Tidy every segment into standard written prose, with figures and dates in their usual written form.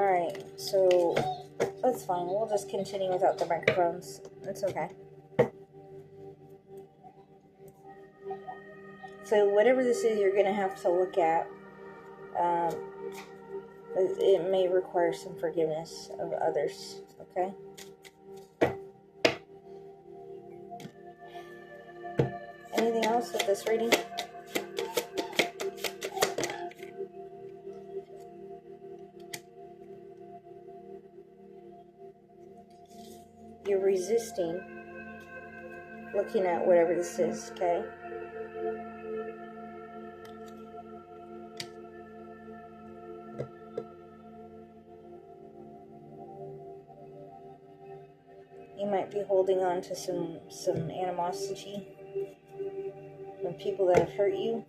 Alright, so that's fine. We'll just continue without the microphones. It's okay. So whatever this is, you're going to have to look at. It may require some forgiveness of others, okay? Anything else with this reading? You're resisting looking at whatever this is, okay? You might be holding on to some animosity from people that have hurt you.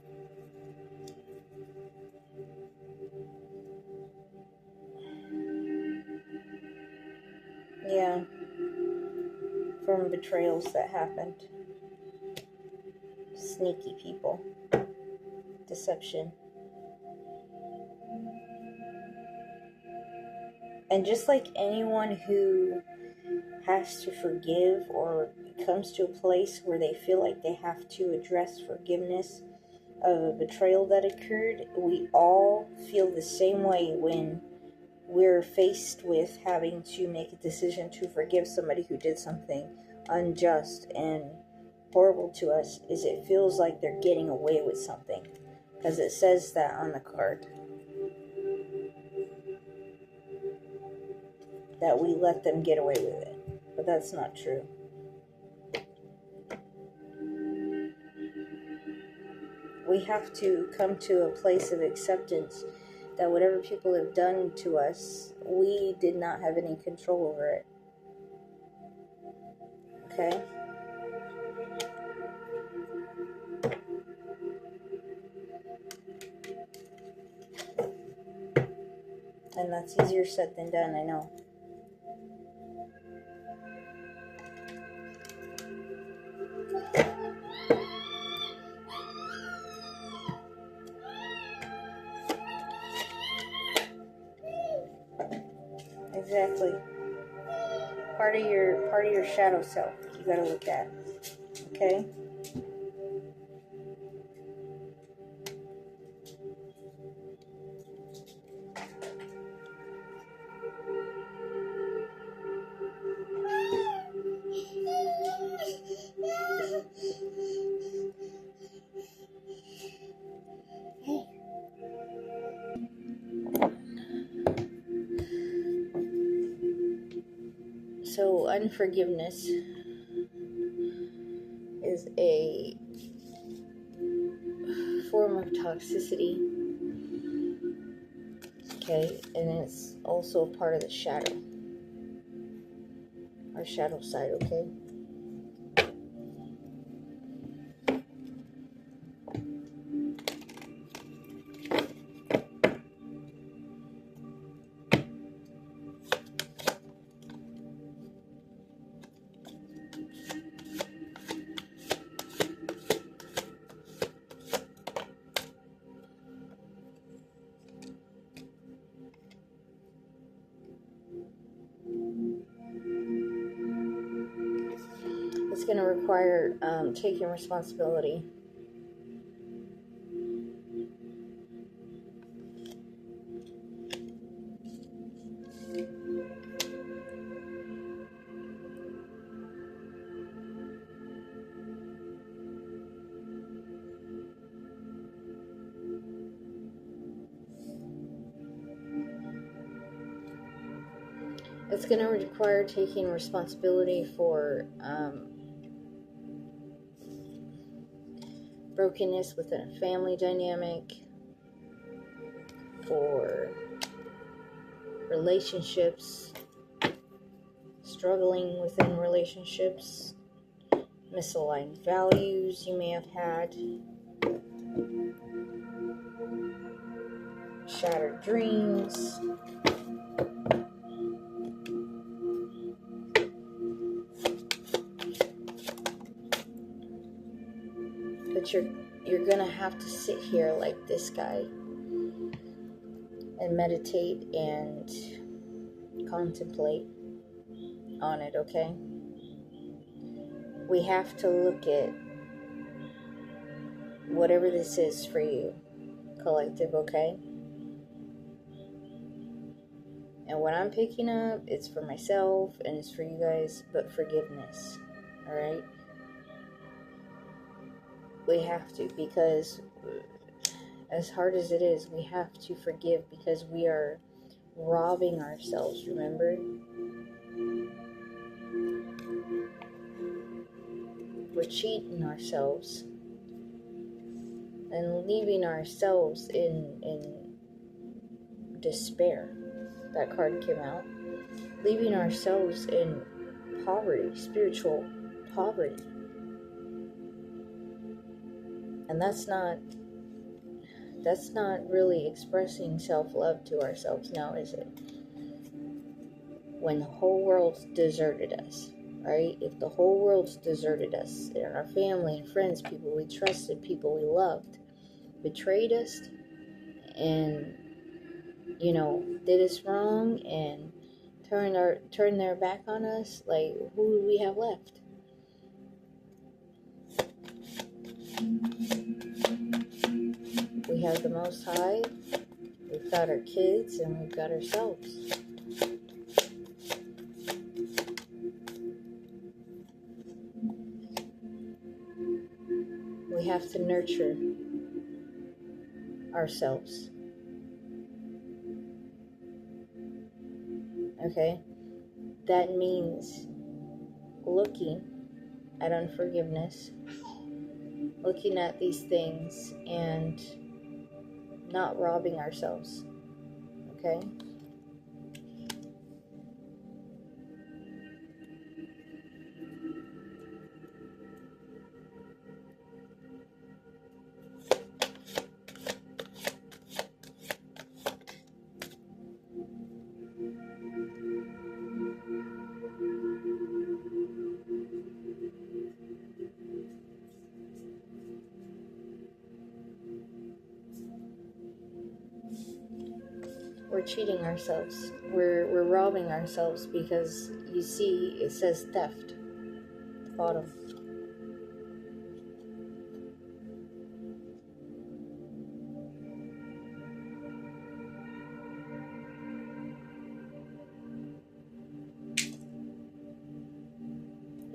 Yeah. From betrayals that happened. Sneaky people. Deception. And just like anyone who has to forgive or comes to a place where they feel like they have to address forgiveness of a betrayal that occurred, we all feel the same way when we're faced with having to make a decision to forgive somebody who did something unjust and horrible to us. Is it feels like they're getting away with something, because it says that on the card, that we let them get away with it. But that's not true. We have to come to a place of acceptance that whatever people have done to us, we did not have any control over it. Okay? And that's easier said than done, I know. Exactly. Part of your shadow self you gotta look at. Okay? So unforgiveness is a form of toxicity, okay, and it's also a part of the shadow, our shadow side, okay? It's going to require taking responsibility. It's going to require taking responsibility for brokenness within a family dynamic, for relationships, struggling within relationships, misaligned values you may have had, shattered dreams, but you're gonna have to sit here like this guy and meditate and contemplate on it, okay? We have to look at whatever this is for you, collective, okay? And what I'm picking up, it's for myself and it's for you guys, but forgiveness, alright? We have to, because as hard as it is, we have to forgive, because we are robbing ourselves, remember? We're cheating ourselves and leaving ourselves in despair. That card came out. Leaving ourselves in poverty, spiritual poverty. And that's not really expressing self-love to ourselves now, is it? When the whole world's deserted us, right? If the whole world's deserted us, and our family and friends, people we trusted, people we loved, betrayed us, and, did us wrong, and turned their back on us, like, who do we have left? We have the Most High, we've got our kids, and we've got ourselves. We have to nurture ourselves. Okay? That means looking at unforgiveness, looking at these things, and not robbing ourselves. Okay? We're cheating ourselves. We're robbing ourselves, because you see it says theft at the bottom.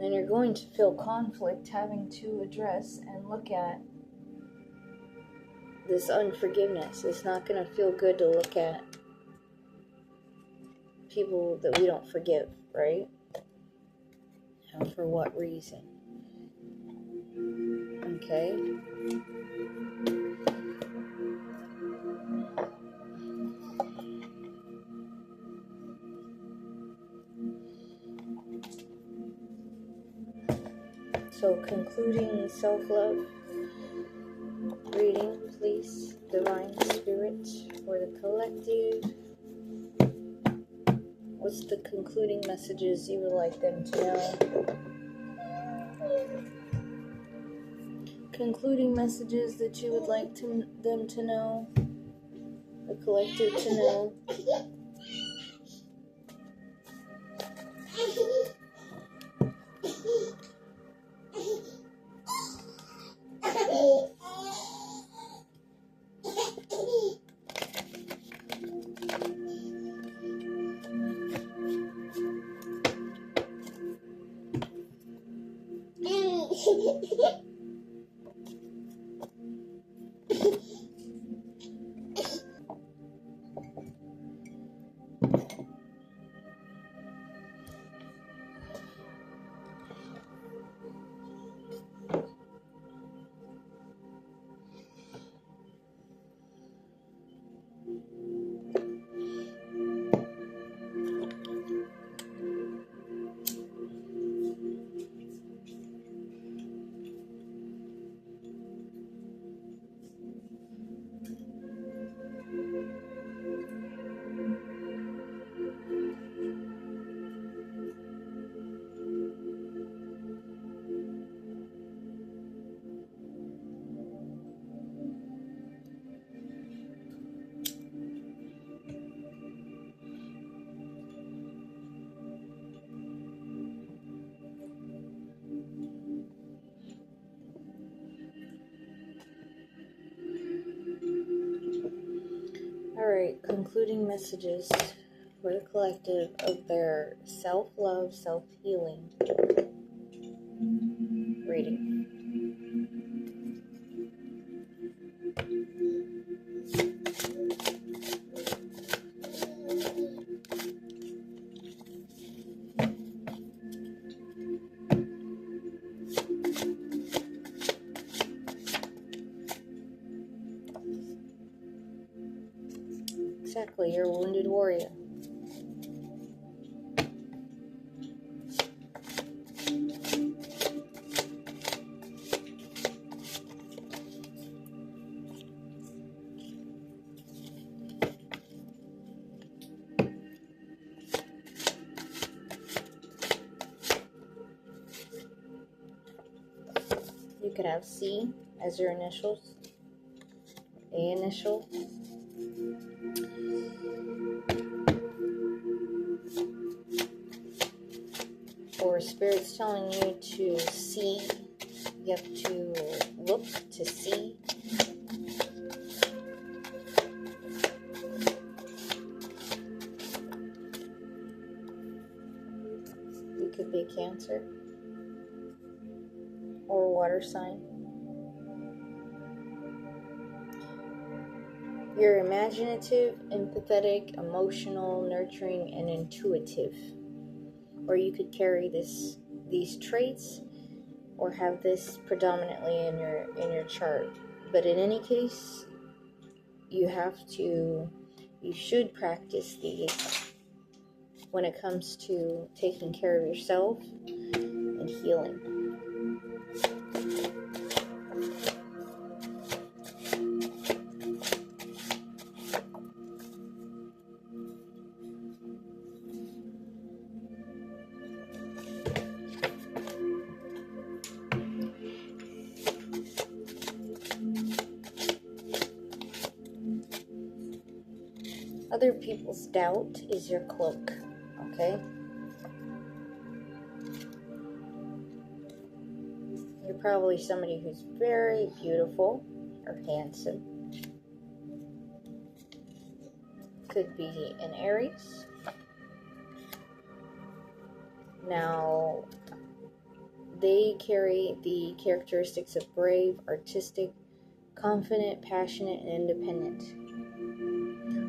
And you're going to feel conflict having to address and look at this unforgiveness. It's not going to feel good to look at people that we don't forgive, right? And for what reason? Okay? So, concluding self-love reading, please, Divine Spirit, for the collective. What's the concluding messages you would like them to know? Concluding messages that you would like them to know, the collective to know. Alright, concluding messages for the collective of their self-love, self-healing reading. Exactly, you're a wounded warrior. You could have C as your initials, A initial, or Spirit's telling you to see. You have to look to see. You could be Cancer or water sign. You're imaginative, empathetic, emotional, nurturing, and intuitive. Or you could carry these traits or have this predominantly in your chart. But in any case, you should practice these when it comes to taking care of yourself and healing. Other people's doubt is your cloak, okay? You're probably somebody who's very beautiful or handsome. Could be an Aries. Now, they carry the characteristics of brave, artistic, confident, passionate, and independent.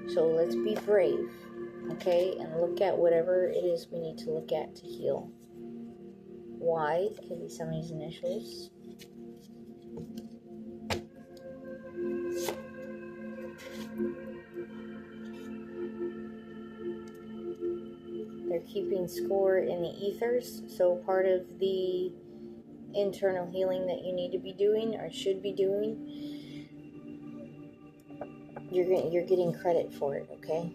So let's be brave, okay? And look at whatever it is we need to look at to heal. Y can be somebody's initials. They're keeping score in the ethers. So part of the internal healing that you need to be doing or should be doing, you're getting credit for it, okay?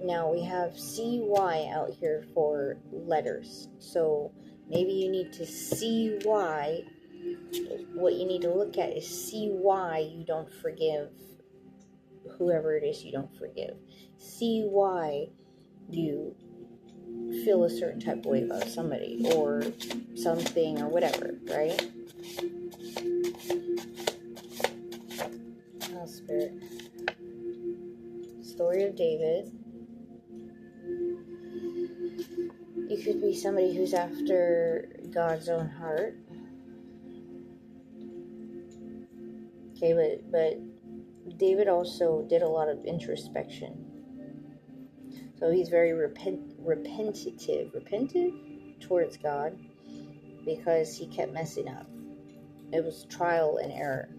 Now we have CY out here for letters. So maybe you need to see why. What you need to look at is see why you don't forgive whoever it is you don't forgive. See why you feel a certain type of way about somebody or something or whatever, right? Oh, Spirit. Story of David. You could be somebody who's after God's own heart. Okay, but David also did a lot of introspection. So he's very repentive towards God because he kept messing up. It was trial and error.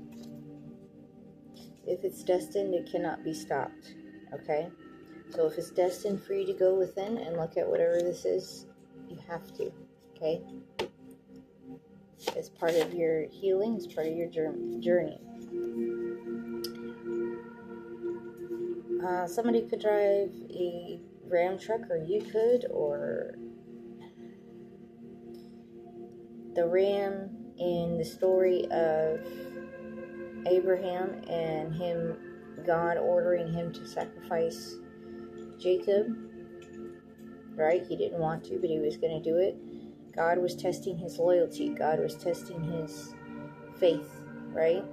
If it's destined, it cannot be stopped. Okay? So if it's destined for you to go within and look at whatever this is, you have to. Okay? It's part of your healing. It's part of your journey. Somebody could drive a Ram truck, or you could, or the ram in the story of Abraham and him, God ordering him to sacrifice Jacob, right? He didn't want to, but he was going to do it. God was testing his loyalty. God was testing his faith, right?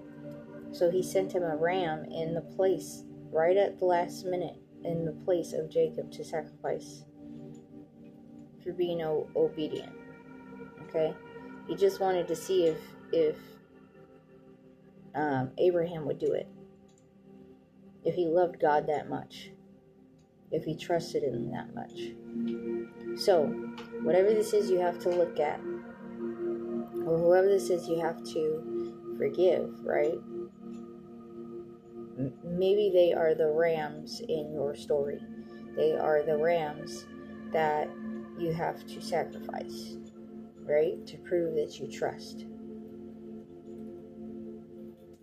So he sent him a ram in the place right at the last minute in the place of Jacob to sacrifice for being obedient. Okay? He just wanted to see if Abraham would do it. If he loved God that much. If he trusted him that much. So, whatever this is you have to look at, or whoever this is you have to forgive, right? Maybe they are the rams in your story. They are the rams that you have to sacrifice, right? To prove that you trust.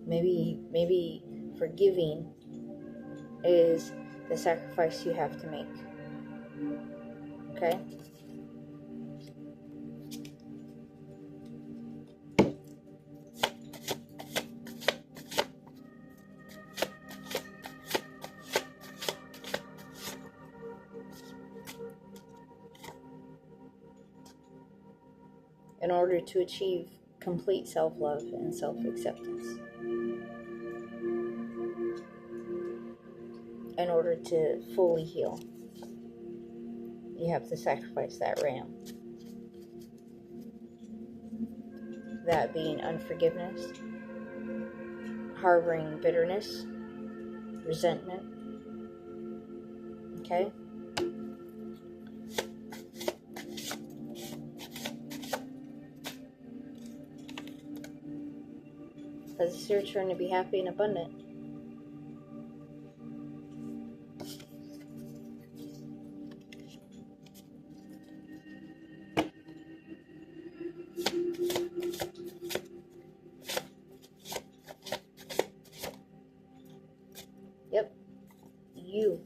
Maybe forgiving is the sacrifice you have to make. Okay? In order to achieve complete self-love and self-acceptance. In order to fully heal, you have to sacrifice that ram. That being unforgiveness, harboring bitterness, resentment. Okay? Because it's your turn to be happy and abundant. Yep. You.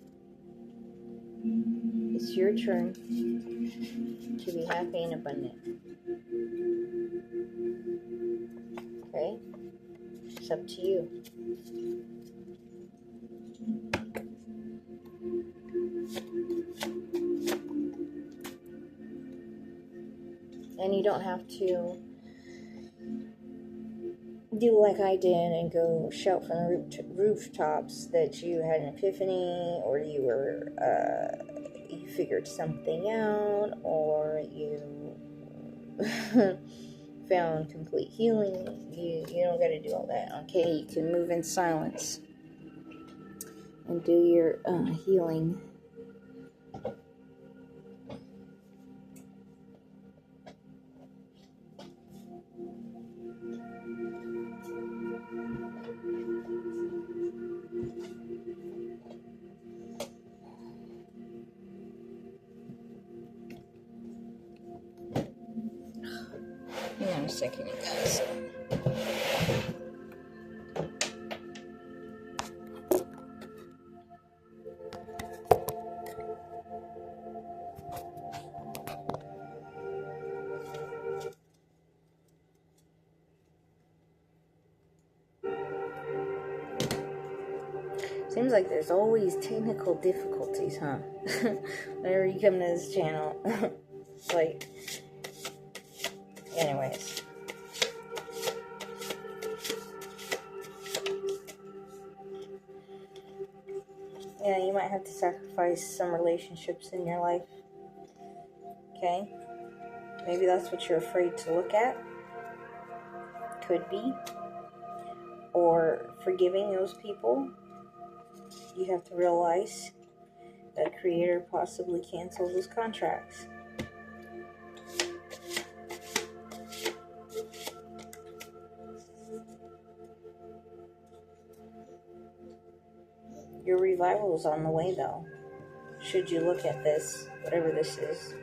It's your turn to be happy and abundant. Okay? It's up to you. And you don't have to do like I did and go shout from the rooftops that you had an epiphany, or you were you figured something out, or you found complete healing. You don't got to do all that. Okay, you can move in silence and do your healing. Hang on a second, you guys. Seems like there's always technical difficulties, huh? Whenever you come to this channel. Like, anyways. Yeah, you might have to sacrifice some relationships in your life. Okay? Maybe that's what you're afraid to look at. Could be. Or forgiving those people. You have to realize that Creator possibly cancels his contracts. Your revival is on the way, though. Should you look at this, whatever this is.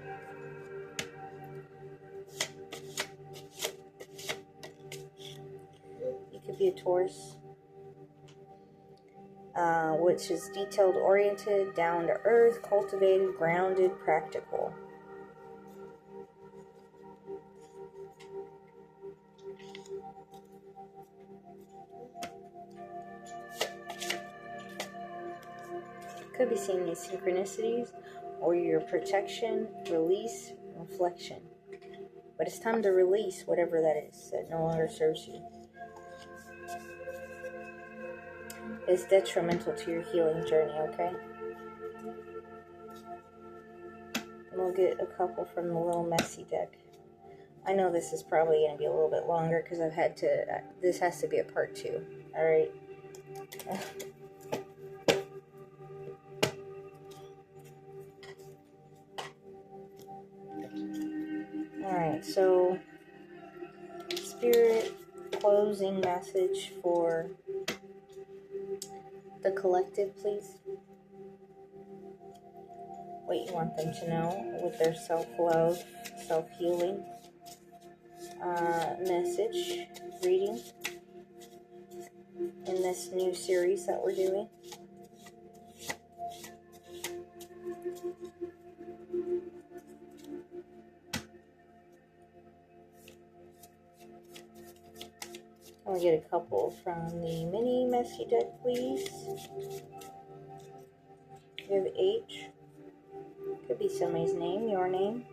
You could be a Taurus, which is detailed-oriented, down-to-earth, cultivated, grounded, practical. Could be seeing these synchronicities or your protection, release, reflection. But it's time to release whatever that is that no longer serves you. is detrimental to your healing journey, okay? And we'll get a couple from the Little Messy deck. I know this is probably going to be a little bit longer because I've had to, this has to be a part 2, alright? Alright, so Spirit closing message for the collective, please. What you want them to know with their self-love, self-healing message reading in this new series that we're doing. I'll get a couple from the mini messy deck, please. We have H. Could be somebody's name, your name.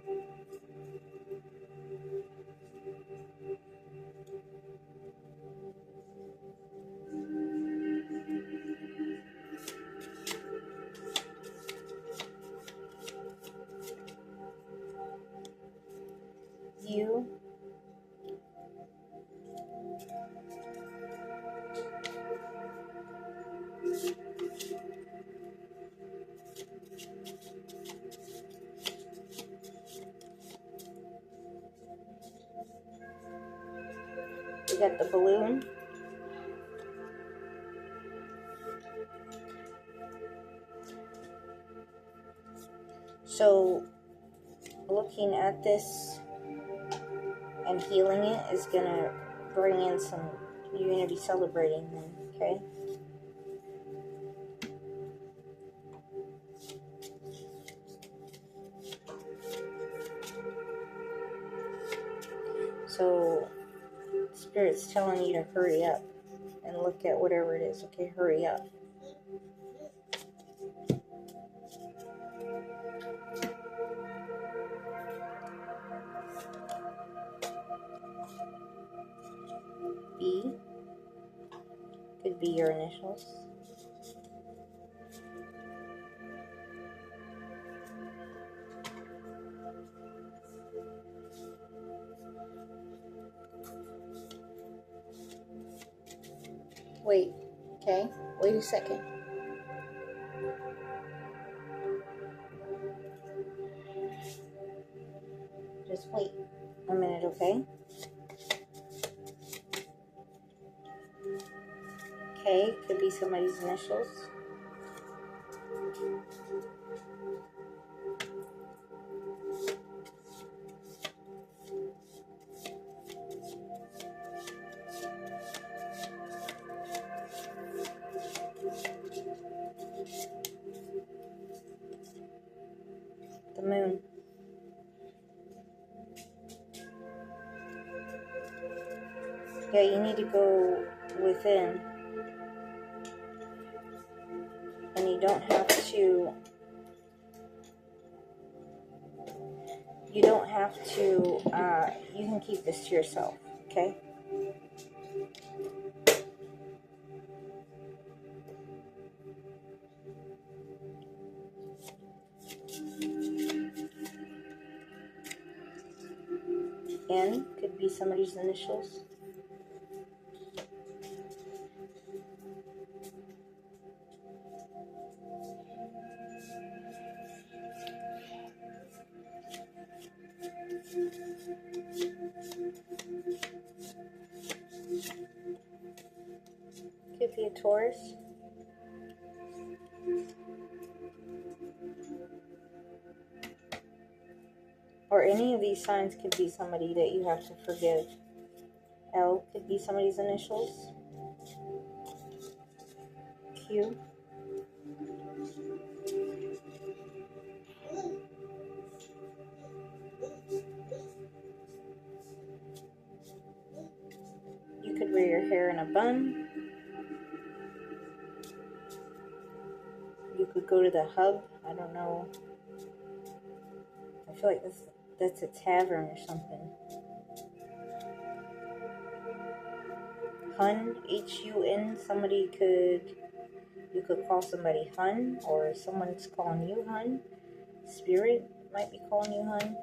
You. We got the balloon. So, looking at this and healing it is going to bring in some, you're going to be celebrating them, okay? So, Spirit's telling you to hurry up and look at whatever it is, okay? Hurry up. B could be your initials. Wait, okay? Wait a second. Just wait a minute, okay? K could be somebody's initials. The moon. Yeah, you need to go within. And you don't have to, you can keep this to yourself, okay? N could be somebody's initials. Could be a Taurus. Or any of these signs could be somebody that you have to forgive. L could be somebody's initials. Q. You could wear your hair in a bun. You could go to the hub. I don't know. I feel like that's a tavern or something. Hun, H-U-N, somebody could You could call somebody hun, or someone's calling you hun. Spirit might be calling you hun.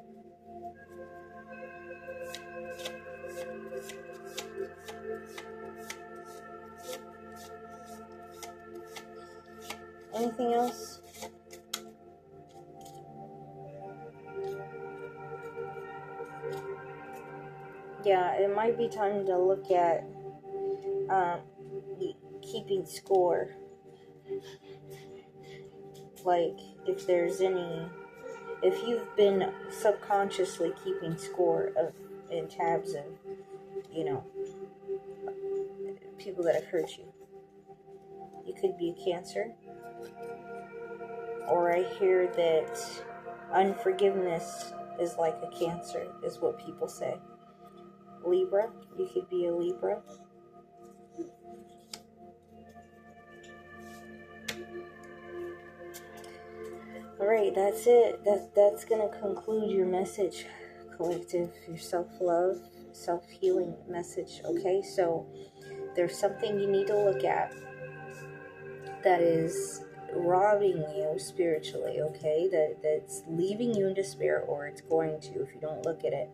Anything else? Yeah, it might be time to look at keeping score. Like, if you've been subconsciously keeping score of, in tabs of, people that have hurt you. You could be a Cancer. Or I hear that unforgiveness is like a Cancer, is what people say. Libra, you could be a Libra. Alright, that's it. That's going to conclude your message, collective, your self-love, self-healing message, okay? So there's something you need to look at that is robbing you spiritually, okay? That's leaving you in despair, or it's going to if you don't look at it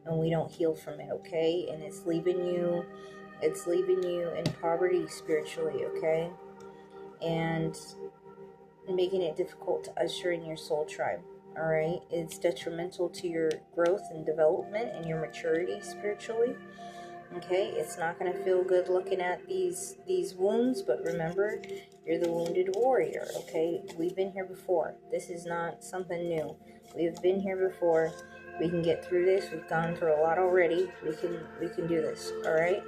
and we don't heal from it, okay? And it's leaving you in poverty spiritually, okay? And making it difficult to usher in your soul tribe, all right? It's detrimental to your growth and development and your maturity spiritually, okay? It's not going to feel good looking at these wounds, but remember, you're the wounded warrior, okay? We've been here before. This is not something new. We've been here before. We can get through this. We've gone through a lot already. We can do this, all right?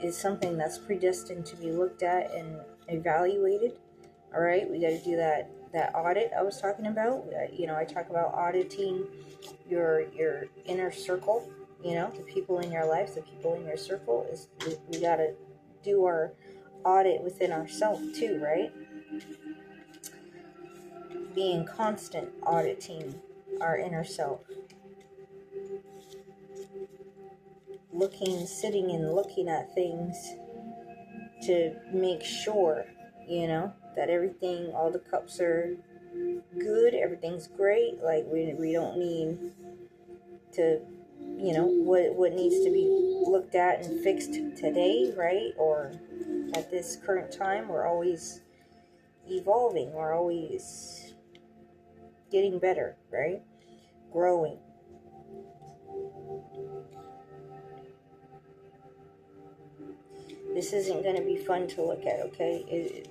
It's something that's predestined to be looked at and evaluated, all right? We got to do that audit I was talking about. I talk about auditing your inner circle, the people in your life, the people in your circle. We got to do our audit within ourselves too, right? Being constant auditing our inner self. Sitting and looking at things to make sure, that everything, all the cups are good, everything's great. Like, we don't need to, what needs to be looked at and fixed today, right? Or at this current time. We're always evolving. We're always getting better, right? Growing. This isn't going to be fun to look at, okay?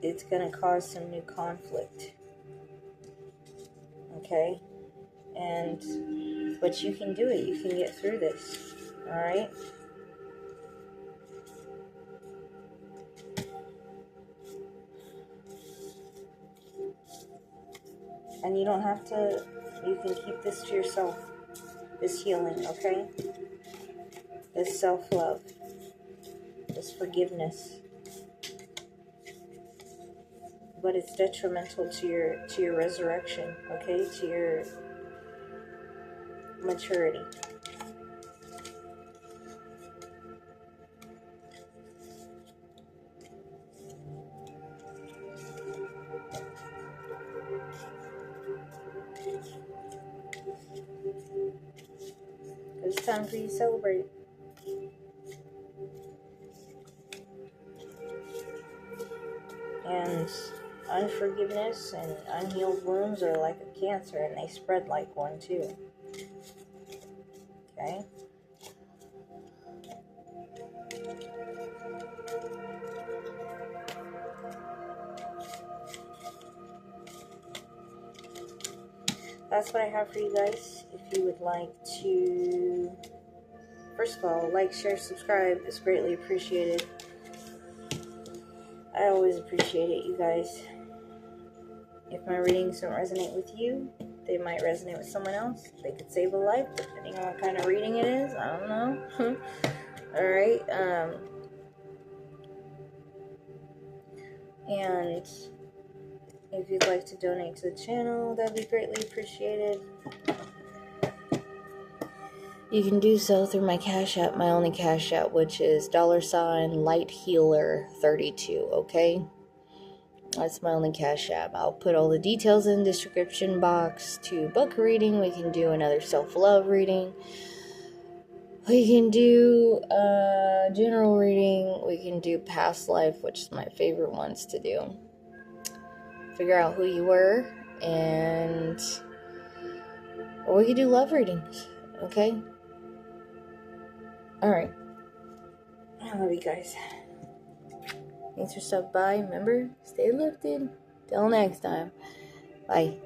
It's going to cause some new conflict, okay? But you can do it. You can get through this, all right? And you don't have to, you can keep this to yourself, this healing, okay? This self-love, this forgiveness. But it's detrimental to your resurrection, okay? To your maturity. It's time for you to celebrate. And unforgiveness and unhealed wounds are like a cancer, and they spread like one too. Okay? That's what I have for you guys. If you would like to, first of all, like, share, subscribe. It's greatly appreciated. I always appreciate it, you guys. If my readings don't resonate with you, they might resonate with someone else. They could save a life, depending on what kind of reading it is. I don't know. Alright. And if you'd like to donate to the channel, that'd be greatly appreciated. you can do so through my Cash App, my only Cash App, which is $lighthealer32, okay? That's my only Cash App. I'll put all the details in the description box to book a reading. We can do another self-love reading. We can do general reading. We can do past life, which is my favorite ones to do. Figure out who you were, or we can do love readings, okay? Alright. I love you guys. Thanks for stopping by. Remember, stay lifted. Till next time. Bye.